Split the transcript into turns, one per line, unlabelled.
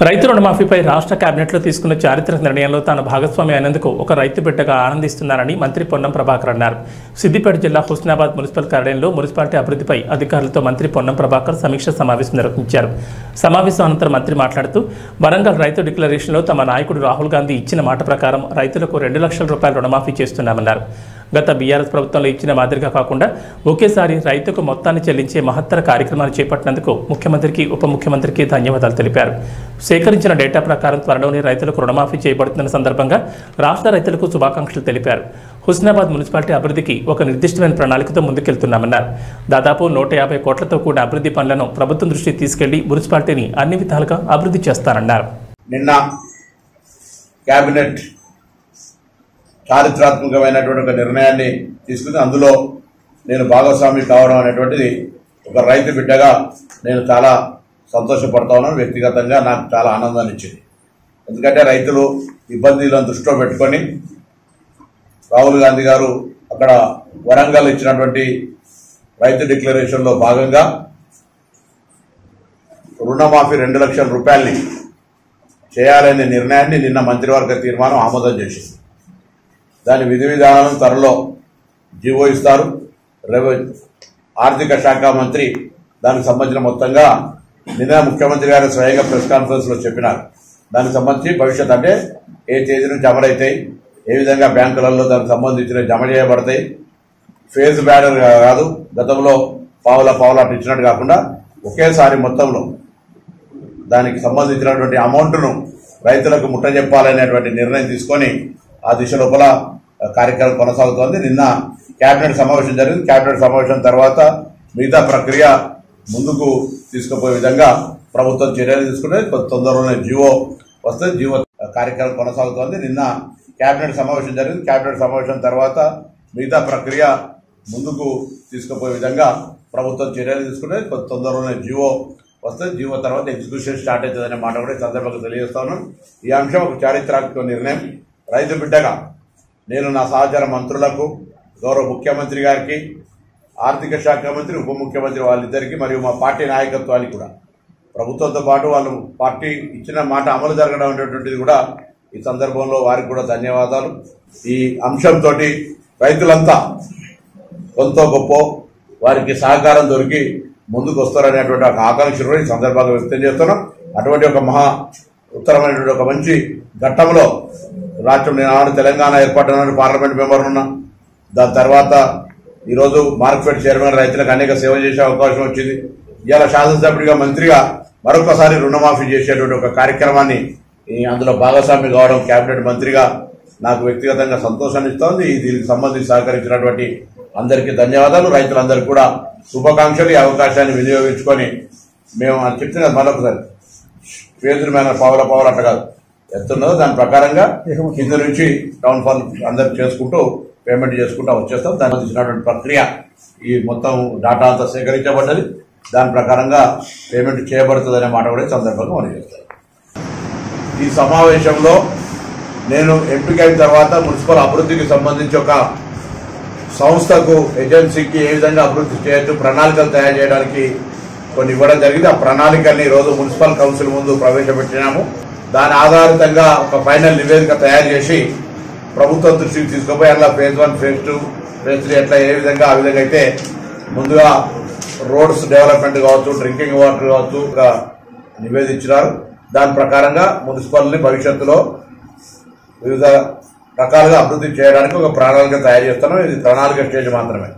రైతు రుణమాఫీపై రాష్ట్ర కేబినెట్లో తీసుకున్న చారిత్రక నిర్ణయంలో తాను భాగస్వామి అయినందుకు ఒక రైతు బిడ్డగా ఆనందిస్తున్నానని మంత్రి పొన్నం ప్రభాకర్ అన్నారు. సిద్దిపేట జిల్లా హుస్నాబాద్ మున్సిపల్ కార్యాలయంలో మున్సిపాలిటీ అభివృద్ధిపై అధికారులతో మంత్రి పొన్నం ప్రభాకర్ సమీక్ష సమావేశం నిర్వహించారు. సమావేశం అనంతరం మంత్రి మాట్లాడుతూ వరంగల్ రైతు డిక్లరేషన్లో తమ నాయకుడు రాహుల్ గాంధీ ఇచ్చిన మాట ప్రకారం రైతులకు 2 లక్షల రూపాయల రుణమాఫీ చేస్తున్నామన్నారు. గత బీఆర్ఎస్ ప్రభుత్వంలో ఇచ్చిన మాదిరిగా కాకుండా ఒకేసారి రైతుకు మొత్తాన్ని చెల్లించే మహత్తర కార్యక్రమాన్ని చేపట్టినందుకు ముఖ్యమంత్రికి ఉప ముఖ్యమంత్రికి ధన్యవాదాలు తెలిపారు. సేకరించిన డేటా ప్రకారం త్వరలోనే రైతులకు రుణమాఫీ చేయబడుతున్న సందర్భంగా రాష్ట్ర రైతులకు శుభాకాంక్షలు తెలిపారు. హుస్నాబాద్ మున్సిపాలిటీ అభివృద్ధికి ఒక నిర్దిష్టమైన ప్రణాళికతో ముందుకెళ్తున్నామన్నారు. దాదాపు 150 కోట్లతో కూడిన అభివృద్ధి పనులను ప్రభుత్వం దృష్టికి తీసుకెళ్లి మున్సిపాలిటీని అన్ని విధాలుగా అభివృద్ధి చేస్తారన్నారు.
నిన్న కేబినెట్ చారిత్రాత్మకమైనటువంటి ఒక నిర్ణయాన్ని తీసుకుని అందులో నేను భాగస్వామి కావడం అనేటువంటిది ఒక రైతు బిడ్డగా నేను చాలా సంతోషపడతా ఉన్నాను. వ్యక్తిగతంగా నాకు చాలా ఆనందాన్ని ఇచ్చింది. ఎందుకంటే రైతులు ఇబ్బందులను దృష్టిలో పెట్టుకొని రాహుల్ గాంధీ గారు అక్కడ వరంగల్ ఇచ్చినటువంటి రైతు డిక్లరేషన్లో భాగంగా రుణమాఫీ 2 లక్షల రూపాయలని చేయాలనే నిర్ణయాన్ని నిన్న మంత్రివర్గ తీర్మానం ఆమోదం చేసింది. దాని విధి విధానాలను త్వరలో జీవో ఇస్తారు. ఆర్థిక శాఖ మంత్రి దానికి సంబంధించిన మొత్తంగా నిన్న ముఖ్యమంత్రి గారు స్వయంగా ప్రెస్ కాన్ఫరెన్స్లో చెప్పినారు. దానికి సంబంధించి భవిష్యత్ అంటే ఏ తేదీ నుంచి అమలవుతాయి, ఏ విధంగా బ్యాంకులలో దానికి సంబంధించిన జమ చేయబడతాయి, ఫేజ్ బ్యానర్ కాదు, గతంలో పావుల అటు ఇచ్చినట్టు కాకుండా ఒకేసారి మొత్తంలో దానికి సంబంధించినటువంటి అమౌంట్ను రైతులకు ముట్టజెప్పాలనేటువంటి నిర్ణయం తీసుకొని ఆ దిశ లోపల కార్యక్రమం కొనసాగుతోంది. నిన్న కేబినెట్ సమావేశం జరిగింది. కేబినెట్ సమావేశం తర్వాత మిగతా ప్రక్రియ ముందుకు తీసుకుపోయే విధంగా ప్రభుత్వం చర్యలు తీసుకుంటే తొందరలోనే జీవో వస్తుంది. జీవో కార్యక్రమం కొనసాగుతోంది. నిన్న కేబినెట్ సమావేశం జరిగింది. కేబినెట్ సమావేశం తర్వాత మిగతా ప్రక్రియ ముందుకు తీసుకుపోయే విధంగా ప్రభుత్వం చర్యలు తీసుకుంటే తొందరలోనే జీవో వస్తుంది. జీవో తర్వాత ఎగ్జిక్యూషన్ స్టార్ట్ అవుతుందనే మాట కూడా ఈ సందర్భంగా తెలియజేస్తాను. ఈ అంశం ఒక చారిత్రాత్మక నిర్ణయం. రైతు బిడ్డగా నేను నా సహచర మంత్రులకు, గౌరవ ముఖ్యమంత్రి గారికి, ఆర్థిక శాఖ మంత్రి, ఉప ముఖ్యమంత్రి వాళ్ళిద్దరికీ మరియు మా పార్టీ నాయకత్వానికి కూడా ప్రభుత్వంతో పాటు వాళ్ళు పార్టీ ఇచ్చిన మాట అమలు జరగడం అనేటువంటిది కూడా ఈ సందర్భంలో వారికి కూడా ధన్యవాదాలు. ఈ అంశంతో రైతులంతా కొంత గొప్ప వారికి సహకారం దొరికి ముందుకు వస్తారనేటువంటి ఒక ఆకాంక్ష కూడా ఈ సందర్భంగా వ్యక్తం చేస్తున్నాం. అటువంటి ఒక మహా ఉత్తరమైనటువంటి ఒక మంచి ఘట్టంలో రాష్ట్రం నేను తెలంగాణ ఏర్పాటు పార్లమెంట్ మెంబర్ ఉన్నా. దాని తర్వాత ఈరోజు మార్కెట్ చైర్మన్ రైతులకు అనేక సేవ చేసే అవకాశం వచ్చింది. ఇవాళ శాసనసభ్యుడిగా మంత్రిగా మరొకసారి రుణమాఫీ చేసేటువంటి ఒక కార్యక్రమాన్ని అందులో భాగస్వామి కావడం కేబినెట్ మంత్రిగా నాకు వ్యక్తిగతంగా సంతోషాన్ని ఇస్తోంది. దీనికి సంబంధించి సహకరించినటువంటి అందరికీ ధన్యవాదాలు. రైతులందరికీ కూడా శుభాకాంక్షలు. ఈ అవకాశాన్ని వినియోగించుకొని మేము అని చెప్తున్నా మరొకసారి ఫేజుల మీద పావుల అట్ట కాదు, ఎత్తున్నదో దాని ప్రకారంగా కింద నుంచి టౌన్ హాల్ అందరికి చేసుకుంటూ పేమెంట్ చేసుకుంటూ వచ్చేస్తాం. దానికి ఇచ్చినటువంటి ప్రక్రియ ఈ మొత్తం డేటా అంతా సేకరించబడ్డది. దాని ప్రకారంగా పేమెంట్ చేయబడుతుందనే మాట కూడా సందర్భంగా మనం చేస్తాం. ఈ సమావేశంలో నేను ఎంపికైన తర్వాత మున్సిపల్ అభివృద్ధికి సంబంధించి ఒక సంస్థకు, ఏజెన్సీకి ఏ విధంగా అభివృద్ధి చేయొచ్చు ప్రణాళికలు తయారు చేయడానికి కొన్ని ఇవ్వడం జరిగింది. ఆ ప్రణాళికల్ని ఈరోజు మున్సిపల్ కౌన్సిల్ ముందు ప్రవేశపెట్టినాము. దాని ఆధారితంగా ఒక ఫైనల్ నివేదిక తయారు చేసి ప్రభుత్వం దృష్టికి తీసుకుపోయి అలా ఫేజ్ 1, ఫేజ్ 2, ఫేజ్ 3 ఎట్లా ఏ విధంగా ఆ విధంగా అయితే ముందుగా రోడ్స్ డెవలప్మెంట్ కావచ్చు, డ్రింకింగ్ వాటర్ కావచ్చు ఒక నివేదించినారు. దాని ప్రకారంగా మున్సిపల్ని భవిష్యత్తులో వివిధ రకాలుగా అభివృద్ధి చేయడానికి ఒక ప్రణాళిక తయారు చేస్తున్నాం. ఇది ప్రణాళిక స్టేజ్ మాత్రమే.